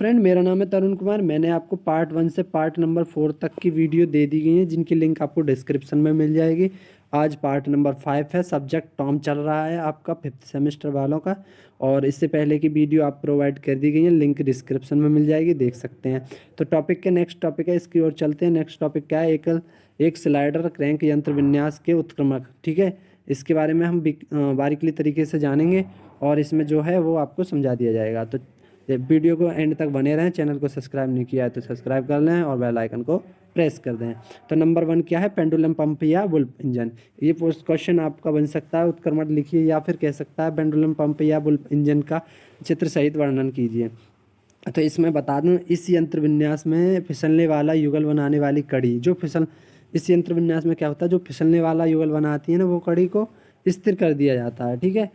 Friend, मेरा नाम है तरुण कुमार। मैंने आपको पार्ट 1 से पार्ट नंबर 4 तक की वीडियो दे दी गई है, जिनकी लिंक आपको डिस्क्रिप्शन में मिल जाएगी। आज पार्ट नंबर 5 है। सब्जेक्ट टॉम चल रहा है आपका 5th सेमेस्टर वालों का, और इससे पहले की वीडियो आप प्रोवाइड कर दी गई है, लिंक डिस्क्रिप्शन में मिल जाएगी, देख सकते हैं। तो टॉपिक के नेक्स्ट टॉपिक है, इसकी ओर चलते हैं। नेक्स्ट टॉपिक क्या है? एक स्लाइडर क्रैंक यंत्र विन्यास के उत्क्रमक। ठीक है, इसके बारे में हम बारीकली तरीके से जानेंगे, और इसमें जो है वो आपको समझा दिया जाएगा। तो वीडियो को एंड तक बने रहें। चैनल को सब्सक्राइब नहीं किया है तो सब्सक्राइब कर लें और बेल आइकन को प्रेस कर दें। तो नंबर 1 क्या है? पेंडुलम पंप या वुल्फ इंजन। ये क्वेश्चन आपका बन सकता है। उत्क्रमण लिखिए या फिर कह सकता है पेंडुलम पंप या वुल्फ इंजन का चित्र सहित वर्णन कीजिए। तो इसमें बता दूं, इस यंत्र विन्यास में फिसलने वाला युगल बनाने वाली कड़ी इस यंत्र विन्यास में क्या होता है, जो फिसलने वाला युगल बनाती है ना, वो कड़ी को स्थिर कर दिया जाता है। ठीक है,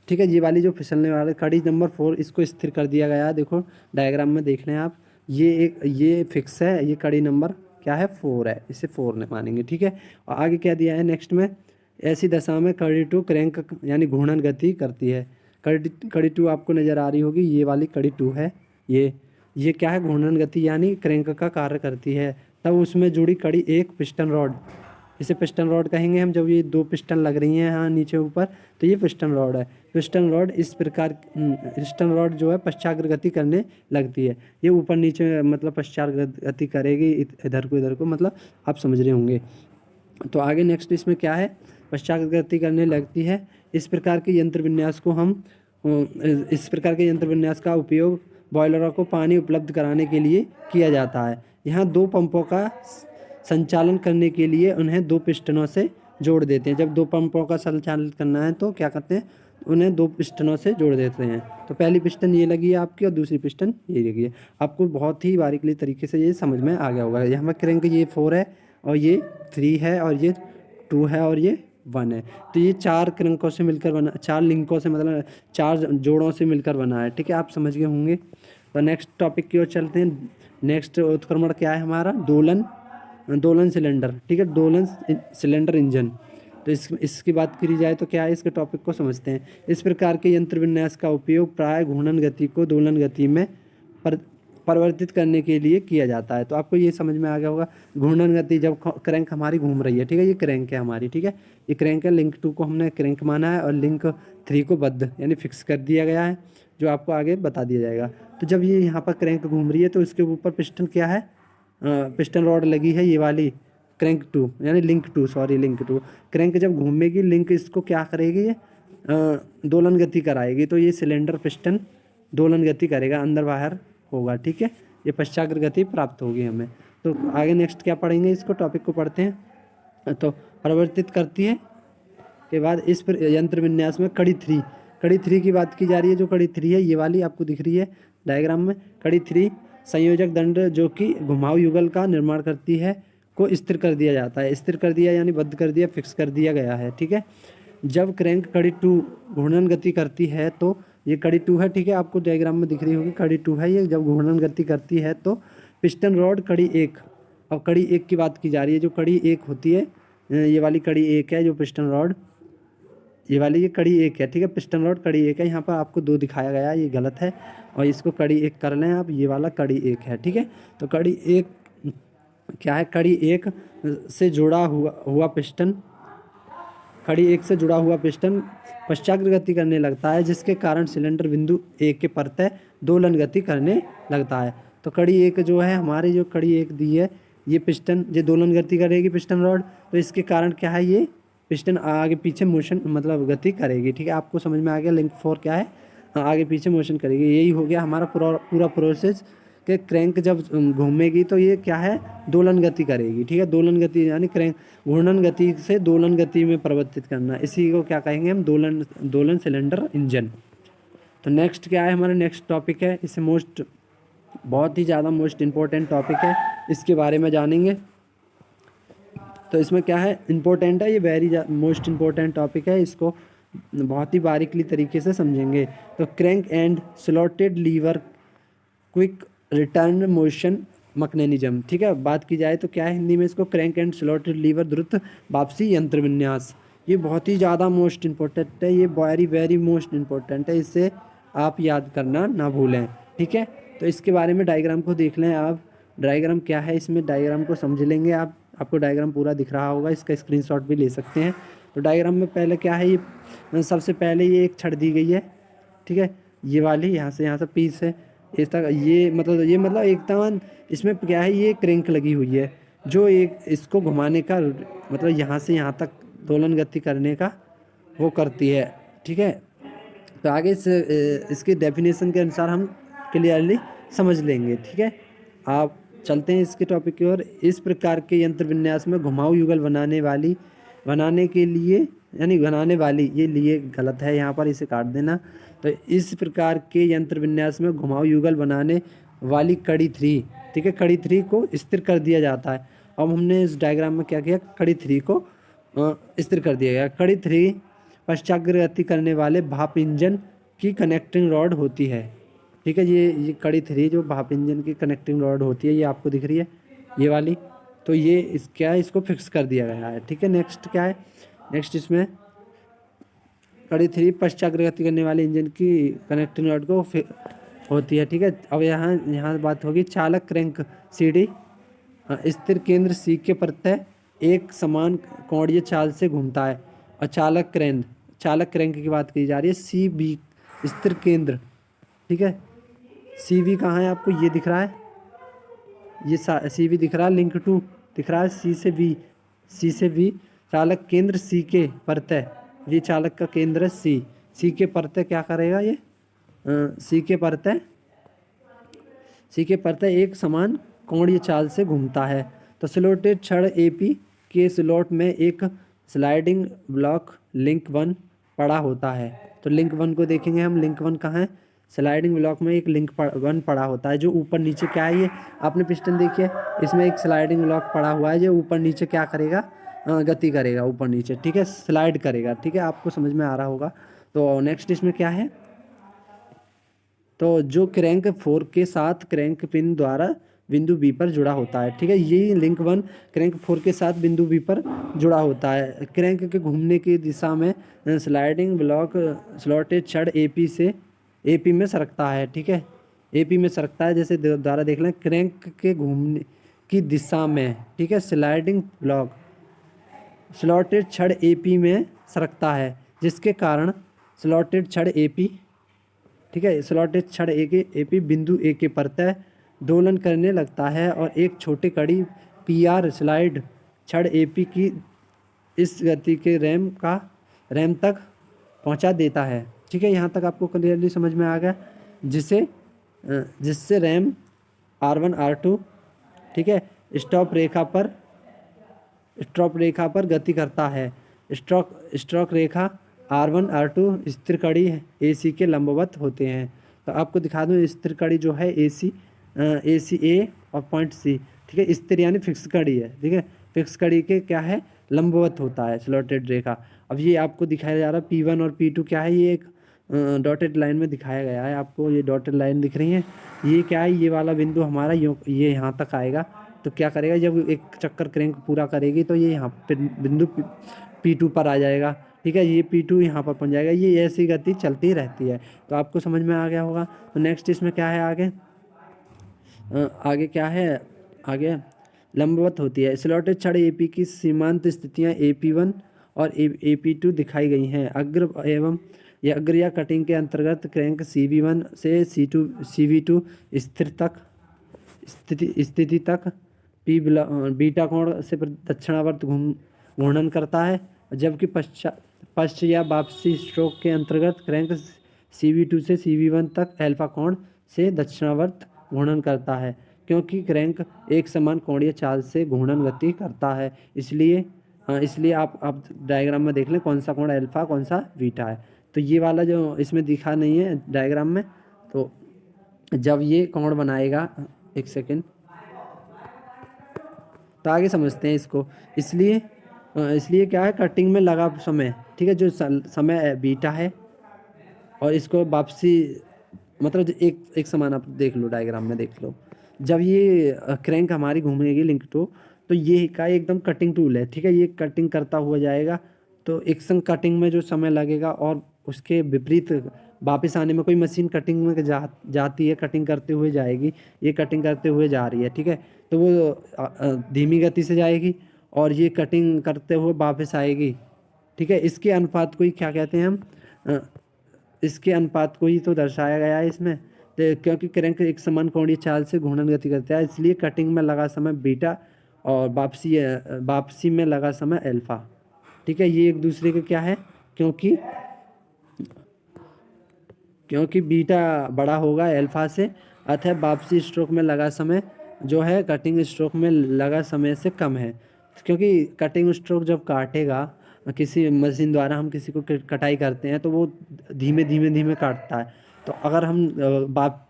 ठीक है। ये वाली जो फिसलने वाली कड़ी नंबर 4, इसको स्थिर कर दिया गया है। देखो डायग्राम में देख लें आप, ये फिक्स है, ये कड़ी नंबर क्या है? 4 है, इसे 4 ने मानेंगे। ठीक है, और आगे क्या दिया है नेक्स्ट में? ऐसी दशा में कड़ी 2 क्रैंक यानी घूर्णन गति करती है। कड़ी 2 आपको नज़र आ रही होगी, ये वाली कड़ी 2 है। ये क्या है? घूर्णन गति यानी क्रैंक का कार्य करती है। तब उसमें जुड़ी कड़ी एक पिस्टन रॉड, इसे पिस्टन रॉड कहेंगे हम। जब ये 2 पिस्टन लग रही हैं यहाँ नीचे ऊपर, तो ये पिस्टन रॉड है। पिस्टन रॉड जो है पश्चाग्रगति करने लगती है। ये ऊपर नीचे मतलब पश्चाग्रगति करेगी, इधर को मतलब आप समझ रहे होंगे। तो आगे नेक्स्ट इसमें क्या है? पश्चाग्रगति करने लगती है। इस प्रकार के यंत्र विन्यास का उपयोग बॉयलरों को पानी उपलब्ध कराने के लिए किया जाता है। यहाँ 2 पंपों का संचालन करने के लिए उन्हें 2 पिस्टनों से जोड़ देते हैं। जब 2 पंपों का संचालन करना है तो क्या करते हैं? उन्हें 2 पिस्टनों से जोड़ देते हैं। तो पहली पिस्टन ये लगी है आपकी और दूसरी पिस्टन ये लगी है। आपको बहुत ही बारीकली तरीके से ये समझ में आ गया होगा। यहाँ पर क्रैंक ये 4 है और ये 3 है और ये 2 है और ये 1 है। तो ये 4 क्रैंकों से मिलकर बना, 4 लिंकों से मतलब 4 जोड़ों से मिलकर बना है। ठीक है, आप समझ गए होंगे। तो नेक्स्ट टॉपिक की ओर चलते हैं। नेक्स्ट उत्क्रमण क्या है हमारा? दोलन सिलेंडर। ठीक है, दोलन सिलेंडर इंजन। तो इसकी बात करी जाए तो क्या है, इसके टॉपिक को समझते हैं। इस प्रकार के यंत्र विन्यास का उपयोग प्राय घूर्णन गति को दोलन गति में परिवर्तित करने के लिए किया जाता है। तो आपको ये समझ में आ गया होगा, घूर्णन गति जब क्रैंक हमारी घूम रही है। ठीक है, ये क्रैंक है हमारी। ठीक है, ये क्रैंक है। लिंक 2 को हमने क्रैंक माना है और लिंक 3 को बद्ध यानी फिक्स कर दिया गया है, जो आपको आगे बता दिया जाएगा। तो जब ये यहाँ पर क्रैंक घूम रही है तो इसके ऊपर पिस्टन क्या है? पिस्टन रॉड लगी है, ये वाली क्रैंक 2 यानी लिंक 2। क्रैंक जब घूमेगी, लिंक इसको क्या करेगी? ये दोलन गति कराएगी। तो ये सिलेंडर पिस्टन दोलन गति करेगा, अंदर बाहर होगा। ठीक है, ये पश्चाग्र गति प्राप्त होगी हमें। तो आगे नेक्स्ट क्या पढ़ेंगे, इसको टॉपिक को पढ़ते हैं। तो परिवर्तित करती है के बाद इस पर यंत्र विन्यास में कड़ी 3 की बात की जा रही है। जो कड़ी 3 है ये वाली आपको दिख रही है डायग्राम में। कड़ी 3 संयोजक दंड जो कि घुमाव युगल का निर्माण करती है को स्थिर कर दिया जाता है। स्थिर कर दिया यानी बद्ध कर दिया, फिक्स कर दिया गया है। ठीक है, जब क्रैंक कड़ी 2 घूर्णन गति करती है तो ये कड़ी 2 है। ठीक है, आपको डायग्राम में दिख रही होगी कड़ी 2 है ये। जब घूर्णन गति करती है तो पिस्टन रॉड कड़ी 1, और कड़ी 1 की बात की जा रही है। जो कड़ी 1 होती है, ये वाली कड़ी 1 है, जो पिस्टन रॉड ये वाली, ये कड़ी 1 है। ठीक है, पिस्टन रॉड कड़ी 1 है। यहाँ पर आपको 2 दिखाया गया है, ये गलत है, और इसको कड़ी 1 कर लें आप। ये वाला कड़ी 1 है। ठीक है, तो कड़ी 1 क्या है? कड़ी 1 से जुड़ा हुआ पिस्टन पश्चाग्र गति करने लगता है, जिसके कारण सिलेंडर बिंदु 1 के प्रत्यय दोलन गति करने लगता है। तो कड़ी 1 जो है हमारी, जो कड़ी 1 दी है, ये पिस्टन जो दोलन गति करेगी पिस्टन रॉड, तो इसके कारण क्या है? ये पिस्टन आगे पीछे मोशन मतलब गति करेगी। ठीक है, आपको समझ में आ गया। लिंक 4 क्या है? आगे पीछे मोशन करेगी। यही हो गया हमारा पूरा प्रोसेस कि क्रैंक जब घूमेगी तो ये क्या है? दोलन गति करेगी। ठीक है, दोलन गति यानी क्रैंक घूर्णन गति से दोलन गति में परिवर्तित करना, इसी को क्या कहेंगे हम? दोलन सिलेंडर इंजन। तो नेक्स्ट क्या है हमारा? नेक्स्ट टॉपिक है, इसे बहुत ही ज़्यादा मोस्ट इम्पोर्टेंट टॉपिक है, इसके बारे में जानेंगे। तो इसमें क्या है? इम्पोर्टेंट है, ये वेरी मोस्ट इम्पोर्टेंट टॉपिक है, इसको बहुत ही बारीकली तरीके से समझेंगे। तो crank and slotted lever quick return motion mechanism. ठीक है, बात की जाए तो क्या है हिंदी में इसको? क्रैंक एंड स्लॉटेड लीवर द्रुत वापसी यंत्र विन्यास। ये बहुत ही ज़्यादा मोस्ट इम्पोर्टेंट है, ये वेरी मोस्ट इम्पोर्टेंट है, इसे आप याद करना ना भूलें। ठीक है, तो इसके बारे में डायग्राम को देख लें आप। डायग्राम क्या है, इसमें डायग्राम को समझ लेंगे आप। आपको डायग्राम पूरा दिख रहा होगा, इसका स्क्रीनशॉट भी ले सकते हैं। तो डायग्राम में पहले क्या है, ये सबसे पहले ये एक छड़ दी गई है, ठीक है, ये वाली यहाँ से पीस है इस तक, ये मतलब एक तमान, इसमें क्या है, ये क्रैंक लगी हुई है जो एक इसको घुमाने का मतलब यहाँ से यहाँ तक दोलन गति करने का वो करती है, ठीक है। तो आगे इसके डेफिनेशन के अनुसार हम क्लियरली समझ लेंगे, ठीक है। आप चलते हैं इसके टॉपिक की ओर। इस प्रकार के यंत्र विन्यास में घुमाऊ युगल बनाने के लिए, यानी बनाने वाली, ये लिए गलत है यहाँ पर, इसे काट देना। तो इस प्रकार के यंत्र विन्यास में घुमाऊ युगल बनाने वाली कड़ी 3, ठीक है, कड़ी 3 को स्थिर कर दिया जाता है। अब हमने इस डायग्राम में क्या किया, कड़ी 3 को स्थिर कर दिया गया। कड़ी 3 पश्चाग्रगति करने वाले भाप इंजन की कनेक्टिंग रॉड होती है, ठीक है। ये कड़ी 3 जो भाप इंजन की कनेक्टिंग रॉड होती है, ये आपको दिख रही है, ये वाली। तो ये क्या है, इसको फिक्स कर दिया गया है, ठीक है। नेक्स्ट क्या है, नेक्स्ट इसमें कड़ी 3 पश्चाग्रगति करने वाले इंजन की कनेक्टिंग रॉड को होती है, ठीक है। अब यहाँ बात होगी चालक क्रैंक CD स्थिर केंद्र C के प्रत्यय एक समान कोणीय चाल से घूमता है। और चालक क्रैंक की बात की जा रही है, CB स्थिर केंद्र, ठीक है। CV कहाँ है, आपको ये दिख रहा है, ये CV दिख रहा है, लिंक टू दिख रहा है, C से B चालक केंद्र C के प्रत्यय, ये चालक का केंद्र है C के प्रत्यय क्या करेगा, ये C के प्रत्यय एक समान कोणीय चाल से घूमता है। तो स्लॉटेड छड़ AP के स्लॉट में एक स्लाइडिंग ब्लॉक लिंक 1 पड़ा होता है। तो लिंक 1 को देखेंगे हम, लिंक 1 कहाँ है, स्लाइडिंग ब्लॉक में एक लिंक 1 पड़ा होता है, जो ऊपर नीचे क्या है, ये आपने पिस्टन देखिए, इसमें एक स्लाइडिंग ब्लॉक पड़ा हुआ है जो ऊपर नीचे क्या करेगा, गति करेगा ऊपर नीचे, ठीक है, स्लाइड करेगा, ठीक है, आपको समझ में आ रहा होगा। तो नेक्स्ट इसमें क्या है, तो जो क्रैंक 4 के साथ क्रैंक पिन द्वारा बिंदु B पर जुड़ा होता है, ठीक है। ये लिंक 1 क्रैंक 4 के साथ बिंदु B पर जुड़ा होता है। क्रैंक के घूमने की दिशा में स्लाइडिंग ब्लॉक स्लॉटेड छड़ AP में सरकता है, ठीक है, AP में सरकता है। जैसे द्वारा देख लें, क्रैंक के घूमने की दिशा में, ठीक है, स्लाइडिंग ब्लॉक स्लॉटेड छड़ AP में सरकता है, जिसके कारण स्लॉटेड छड़ AP, ठीक है, स्लॉटेड छड़ AP बिंदु A के प्रत्यय दोलन करने लगता है और एक छोटी कड़ी PR स्लाइड छड़ AP की इस गति के रैम तक पहुंचा देता है, ठीक है। यहाँ तक आपको क्लियरली समझ में आ गया, जिससे रैम R1 R2, ठीक है, स्टॉप रेखा पर गति करता है। स्ट्रोक रेखा R1 R2 स्थिर कड़ी AC के लंबवत होते हैं। तो आपको दिखा दूँ, स्थिर कड़ी जो है AC A और पॉइंट C, ठीक है, स्थिर यानी फिक्स कड़ी है, ठीक है, फिक्स कड़ी के क्या है, लंबवत होता है स्लॉटेड रेखा। अब ये आपको दिखाया जा रहा है P1 और P2 क्या है, ये एक डॉटेड लाइन में दिखाया गया है, आपको ये डॉटेड लाइन दिख रही है, ये क्या है, ये वाला बिंदु हमारा ये यहाँ तक आएगा। तो क्या करेगा, जब एक चक्कर क्रैंक पूरा करेगी तो ये यहाँ पे बिंदु P2 पर आ जाएगा, ठीक है, ये P2 यहाँ पर पहुँच जाएगा। ये ऐसी गति चलती रहती है। तो आपको समझ में आ गया होगा। तो नेक्स्ट इसमें क्या है, आगे क्या है, आगे लंबवत होती है। स्लॉटेड छड़ AP की सीमांत स्थितियाँ AP1 और AP2 दिखाई गई हैं। अग्र या कटिंग के अंतर्गत क्रैंक CV1 से CV2 स्थिति तक बीटा कोण से दक्षिणावर्त घूर्णन करता है, जबकि पश्च या वापसी स्ट्रोक के अंतर्गत क्रैंक CV2 से CV1 तक अल्फा कोण से दक्षिणावर्त घूर्णन करता है। क्योंकि क्रैंक एक समान कोणीय चाल से घूर्णन गति करता है, इसलिए आप डायग्राम में देख लें कौन सा कोण अल्फा कौन सा बीटा है। तो ये वाला जो इसमें दिखा नहीं है डायग्राम में, तो जब ये कोण बनाएगा, एक सेकेंड, तो आगे समझते हैं इसको। इसलिए क्या है, कटिंग में लगा समय, ठीक है, जो समय बीटा है, और इसको वापसी मतलब एक समान आप देख लो, डायग्राम में देख लो। जब ये क्रैंक हमारी घूमेगी लिंक तो ये का एकदम कटिंग टूल है, ठीक है, ये कटिंग करता हुआ जाएगा। तो एक संग कटिंग में जो समय लगेगा और उसके विपरीत वापस आने में कोई मशीन कटिंग में जाती है, कटिंग करते हुए जाएगी, ये कटिंग करते हुए जा रही है, ठीक है, तो वो धीमी गति से जाएगी और ये कटिंग करते हुए वापस आएगी, ठीक है। इसके अनुपात को ही क्या कहते हैं हम, अ, इसके अनुपात को ही तो दर्शाया गया है इसमें। तो क्योंकि क्रैंक एक समान कोणीय चाल से घूर्णन गति करता है, इसलिए कटिंग में लगा समय बीटा और वापसी में लगा समय अल्फा, ठीक है। ये एक दूसरे के क्या है, क्योंकि बीटा बड़ा होगा अल्फा से, अतः वापसी स्ट्रोक में लगा समय जो है कटिंग स्ट्रोक में लगा समय से कम है। क्योंकि कटिंग स्ट्रोक जब काटेगा किसी मशीन द्वारा, हम किसी को कटाई करते हैं तो वो धीमे धीमे धीमे काटता है, तो अगर हम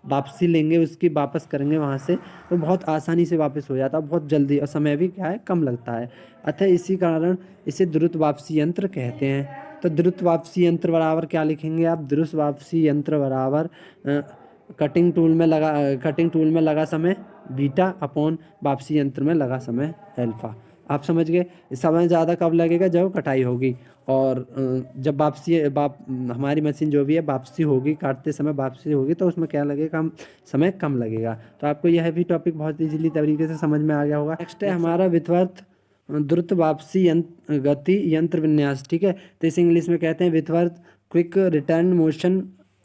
वापसी लेंगे उसकी, वापस करेंगे वहाँ से, तो बहुत आसानी से वापस हो जाता है, बहुत जल्दी, और समय भी क्या है, कम लगता है। अतः इसी कारण इसे द्रुत वापसी यंत्र कहते हैं। तो द्रुत वापसी यंत्र बराबर क्या लिखेंगे आप, द्रुत वापसी यंत्र बराबर कटिंग टूल में लगा समय बीटा अपॉन वापसी यंत्र में लगा समय अल्फा। आप समझ गए। समय ज़्यादा कब लगेगा, जब कटाई होगी, और जब हमारी मशीन जो भी है वापसी होगी, काटते समय वापसी होगी, तो उसमें क्या लगेगा, समय कम लगेगा। तो आपको यह भी टॉपिक बहुत इजीली तरीके से समझ में आ गया होगा। नेक्स्ट है हमारा विथवर्थ द्रुत वापसी गति यंत्र विन्यास, ठीक है। तो इसे इंग्लिश में कहते हैं विथवर्थ क्विक रिटर्न मोशन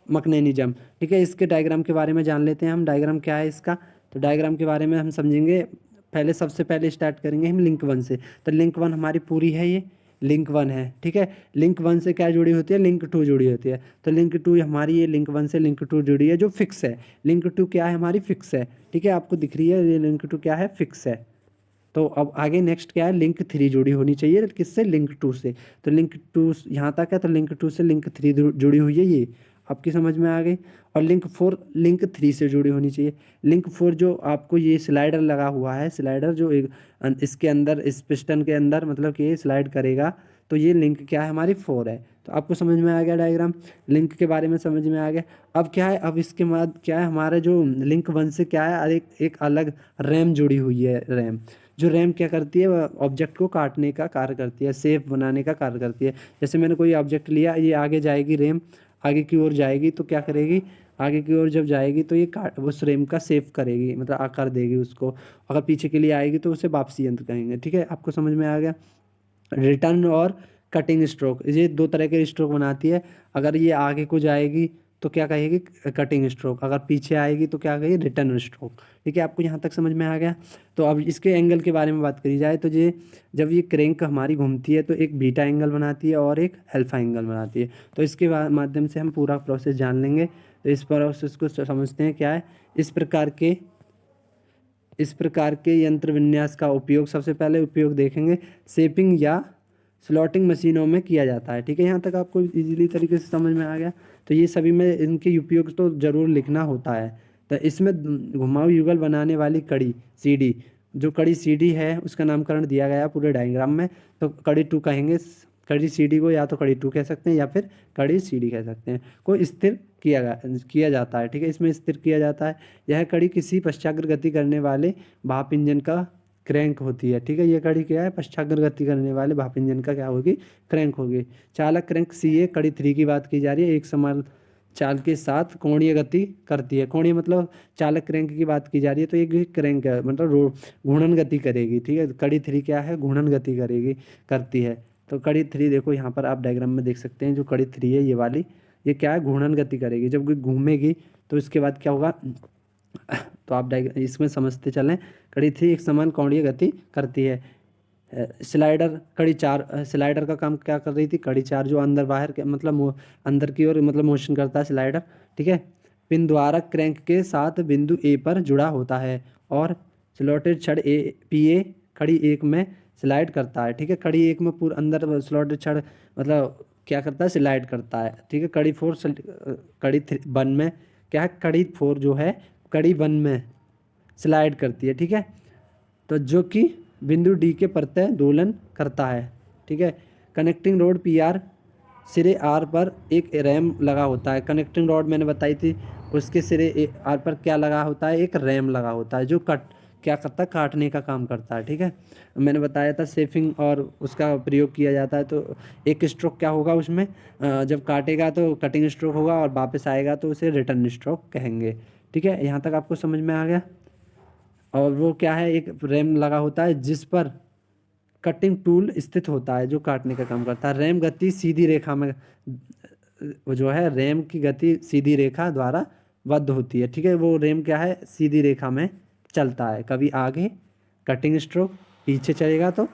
मैकेनिज्म, ठीक है। इसके डायग्राम के बारे में जान लेते हैं हम। डायग्राम क्या है इसका, तो डायग्राम के बारे में हम समझेंगे। सबसे पहले स्टार्ट करेंगे हम लिंक 1 से। तो लिंक 1 हमारी पूरी है, ये लिंक 1 है, ठीक है। लिंक 1 से क्या जुड़ी होती है, लिंक 2 जुड़ी होती है। तो लिंक 2 हमारी, ये लिंक 1 से लिंक 2 जुड़ी है जो फिक्स है। लिंक 2 क्या है, हमारी फिक्स है, ठीक है। आपको दिख रही है ये लिंक 2 क्या है, फिक्स है। तो अब आगे नेक्स्ट क्या है, लिंक 3 जुड़ी होनी चाहिए, किससे, लिंक 2 से। तो लिंक 2 यहाँ तक है, तो लिंक 2 से लिंक 3 जुड़ी हुई है, ये आपकी समझ में आ गई। और लिंक 4 लिंक 3 से जुड़ी होनी चाहिए। लिंक 4 जो आपको ये स्लाइडर लगा हुआ है, स्लाइडर जो एक इसके अंदर, इस पिस्टन के अंदर, मतलब कि ये स्लाइड करेगा, तो ये लिंक क्या है, हमारी 4 है। तो आपको समझ में आ गया डायग्राम, लिंक के बारे में समझ में आ गया। अब क्या है, अब इसके बाद क्या है, हमारा जो लिंक 1 से क्या है, एक अलग रैम जुड़ी हुई है। रैम, जो रैम क्या करती है, ऑब्जेक्ट को काटने का कार्य करती है, शेप बनाने का कार्य करती है। जैसे मैंने कोई ऑब्जेक्ट लिया, ये आगे जाएगी, रैम आगे की ओर जाएगी, तो क्या करेगी, आगे की ओर जब जाएगी तो ये उस रैम का शेप करेगी, मतलब आकार देगी उसको। अगर पीछे के लिए आएगी तो उसे वापसी यंत्र कहेंगे, ठीक है। आपको समझ में आ गया। रिटर्न और कटिंग स्ट्रोक, ये 2 तरह के स्ट्रोक बनाती है। अगर ये आगे को जाएगी तो क्या कहेगी, कटिंग स्ट्रोक। अगर पीछे आएगी तो क्या कहेगी, रिटर्न स्ट्रोक, ठीक है। आपको यहाँ तक समझ में आ गया। तो अब इसके एंगल के बारे में बात करी जाए तो ये जब ये क्रैंक हमारी घूमती है तो एक बीटा एंगल बनाती है और एक अल्फा एंगल बनाती है। तो इसके माध्यम से हम पूरा प्रोसेस जान लेंगे। तो इस प्रोसेस को समझते हैं क्या है। इस प्रकार के यंत्र विन्यास का उपयोग, सबसे पहले उपयोग देखेंगे, शेपिंग या स्लॉटिंग मशीनों में किया जाता है, ठीक है। यहाँ तक आपको इजीली तरीके से समझ में आ गया। तो ये सभी में इनके उपयोग तो ज़रूर लिखना होता है। तो इसमें घुमाऊ युगल बनाने वाली कड़ी सीडी, जो कड़ी सीडी है उसका नामकरण दिया गया पूरे डायग्राम में। तो कड़ी 2 कहेंगे, कड़ी सीडी को या तो कड़ी 2 कह सकते हैं या फिर कड़ी सीडी कह सकते हैं, को स्थिर किया जाता है, ठीक है। इसमें स्थिर किया जाता है। यह कड़ी किसी पश्चाग्र गति करने वाले भाप इंजन का क्रैंक होती है, ठीक है। ये कड़ी क्या है, पश्चाग्र गति करने वाले भाप इंजन का क्या होगी, क्रैंक होगी। चालक क्रैंक CA कड़ी 3 की बात की जा रही है, एक समान चाल के साथ कोणीय गति करती है। कोणीय मतलब चालक क्रैंक की बात की जा रही है, तो एक क्रैंक है, मतलब घूर्णन गति करेगी, ठीक है। कड़ी 3 क्या है, घूर्णन गति करती है। तो कड़ी 3 देखो यहाँ पर आप डायग्राम में देख सकते हैं, जो कड़ी 3 है ये वाली, ये क्या है, घूर्णन गति करेगी। जब घूमेगी तो इसके बाद क्या होगा, तो आप इसमें समझते चलें। कड़ी 3 एक समान कोणीय गति करती है। स्लाइडर कड़ी 4, स्लाइडर का काम क्या कर रही थी, कड़ी 4 जो अंदर बाहर के मतलब अंदर की ओर मतलब मोशन करता है स्लाइडर, ठीक है। पिन द्वारा क्रैंक के साथ बिंदु A पर जुड़ा होता है और स्लॉटेड छड़ PA कड़ी 1 में स्लाइड करता है, ठीक है। कड़ी 1 में पूरा अंदर स्लॉटेड छड़ मतलब क्या करता है, स्लाइड करता है, ठीक है। कड़ी 1 में क्या है, कड़ी 4 जो है कड़ी 1 में स्लाइड करती है, ठीक है। तो जो कि बिंदु D के प्रत्यय दोलन करता है, ठीक है। कनेक्टिंग रोड PR सिरे R पर एक रैम लगा होता है। कनेक्टिंग रॉड मैंने बताई थी, उसके सिरे R पर क्या लगा होता है, एक रैम लगा होता है, जो क्या करता है, काटने का काम करता है। ठीक है, मैंने बताया था शेपिंग और उसका प्रयोग किया जाता है। तो एक स्ट्रोक क्या होगा उसमें, जब काटेगा तो कटिंग स्ट्रोक होगा और वापस आएगा तो उसे रिटर्न स्ट्रोक कहेंगे। ठीक है, यहाँ तक आपको समझ में आ गया। और वो क्या है, एक रैम लगा होता है जिस पर कटिंग टूल स्थित होता है जो काटने का काम करता है। रैम गति सीधी रेखा में, वो जो है रैम की गति सीधी रेखा द्वारा बद्ध होती है। ठीक है, वो रैम क्या है, सीधी रेखा में चलता है, कभी आगे कटिंग स्ट्रोक, पीछे चलेगा तो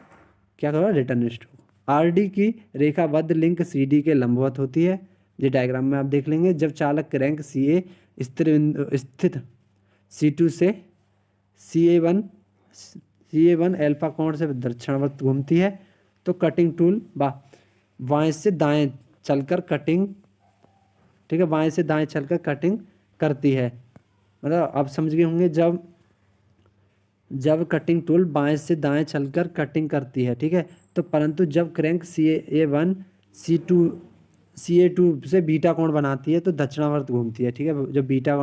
क्या करेगा, रिटर्न स्ट्रोक। आरडी की रेखाबद्ध लिंक सीडी के लंबवत होती है। ये डायग्राम में आप देख लेंगे। जब चालक क्रैंक सीए स्थित C2 से CA1 अल्फा कोण से दक्षिणावर्त घूमती है तो कटिंग टूल बाएं से दाएं चलकर कटिंग, ठीक है, बाएं से दाएं चलकर कटिंग करती है। मतलब आप समझ गए होंगे, जब कटिंग टूल बाएं से दाएं चलकर कटिंग करती है। ठीक है, तो परंतु जब क्रैंक CA1 CA2 से बीटा कोण बनाती है तो दक्षिणावर्त घूमती है। ठीक है, जब बीटा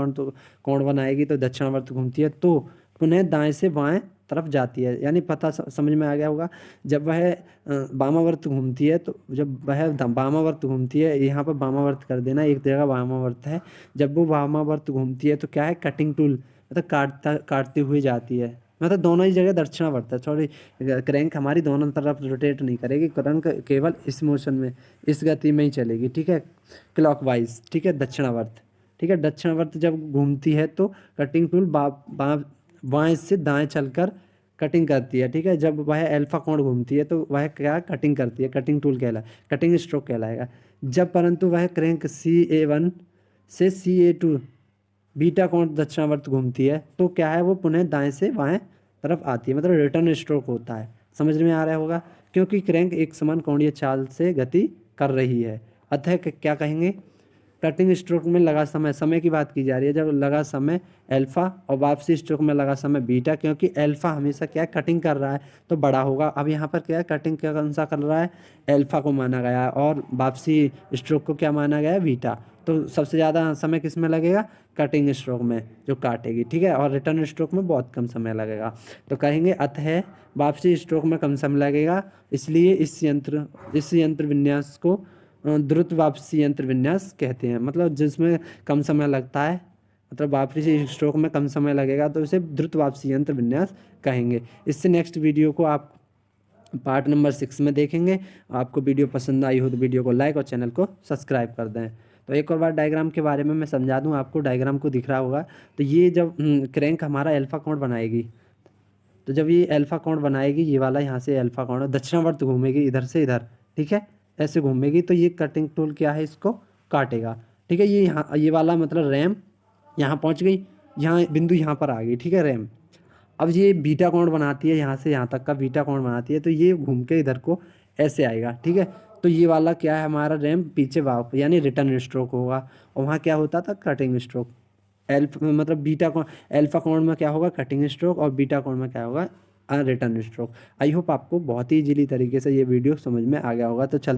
कोण बनाएगी तो दक्षिणावर्त घूमती है तो पुनः दाएं से बाएं तरफ जाती है। यानी पता समझ में आ गया होगा। जब वह वामावर्त घूमती है तो जब वह वामावर्त घूमती है, यहाँ पर वामावर्त कर देना, एक जगह वामावर्त है। जब वो वामावर्त घूमती है तो क्या है, कटिंग टूल मतलब काटते हुए जाती है। मतलब दोनों ही जगह दक्षिणावर्त है, सॉरी, क्रैंक हमारी दोनों तरफ रोटेट नहीं करेगी, क्रैंक केवल इस मोशन में, इस गति में ही चलेगी। ठीक है, क्लॉकवाइज। ठीक है, दक्षिणावर्त। ठीक है, दक्षिणावर्त जब घूमती है तो कटिंग टूल बाएं से दाएं चलकर कटिंग करती है। ठीक है, जब वह अल्फा कोण घूमती है तो वह क्या कटिंग करती है, कटिंग टूल कटिंग स्ट्रोक कहलाएगा। जब परंतु वह क्रैंक CA1 से CA2 बीटा कोण दक्षिणावर्त घूमती है तो क्या है, वो पुनः दाएं से बाएं तरफ आती है, मतलब रिटर्न स्ट्रोक होता है। समझ में आ रहा होगा, क्योंकि क्रैंक एक समान कोणीय चाल से गति कर रही है। अतः क्या कहेंगे, कटिंग स्ट्रोक में लगा समय की बात की जा रही है। जब लगा समय अल्फा और वापसी स्ट्रोक में लगा समय बीटा, क्योंकि अल्फा हमेशा क्या है, कटिंग कर रहा है तो बड़ा होगा। अब यहाँ पर क्या है, कटिंग क्या कौन सा कर रहा है, अल्फा को माना गया है और वापसी स्ट्रोक को क्या माना गया है, बीटा। तो सबसे ज़्यादा समय किस में लगेगा, कटिंग स्ट्रोक में जो काटेगी। ठीक है, और रिटर्न स्ट्रोक में बहुत कम समय लगेगा। तो कहेंगे अतः वापसी स्ट्रोक में कम समय लगेगा, इसलिए इस यंत्र विन्यास को द्रुत वापसी यंत्र विन्यास कहते हैं। मतलब जिसमें कम समय लगता है, मतलब वापसी स्ट्रोक में कम समय लगेगा तो इसे द्रुत वापसी यंत्र विन्यास कहेंगे। इससे नेक्स्ट वीडियो को आप पार्ट नंबर 6 में देखेंगे। आपको वीडियो पसंद आई हो तो वीडियो को लाइक और चैनल को सब्सक्राइब कर दें। तो एक और बार डायग्राम के बारे में मैं समझा दूं आपको, डायग्राम को दिख रहा होगा। तो ये जब क्रैंक हमारा अल्फा कोण बनाएगी, तो जब ये अल्फा कोण बनाएगी, ये वाला यहाँ से अल्फा कोण दक्षिणावर्त घूमेगी इधर से इधर। ठीक है, ऐसे घूमेगी तो ये कटिंग टूल क्या है, इसको काटेगा। ठीक है, ये यहाँ ये वाला मतलब रैम यहाँ पहुँच गई, यहाँ बिंदु यहाँ पर आ गई। ठीक है, रैम अब ये बीटा कोण बनाती है, यहाँ से यहाँ तक का बीटा कोण बनाती है, तो ये घूम के इधर को ऐसे आएगा। ठीक है, तो ये वाला क्या है, हमारा रैम पीछे यानी रिटर्न स्ट्रोक होगा। और वहाँ क्या होता था, कटिंग स्ट्रोक। मतलब बीटा कोण, अल्फा कोण में क्या होगा, कटिंग स्ट्रोक, और बीटा कोण में क्या होगा, रिटर्न स्ट्रोक। आई होप आपको बहुत ही इजीली तरीके से ये वीडियो समझ में आ गया होगा। तो चल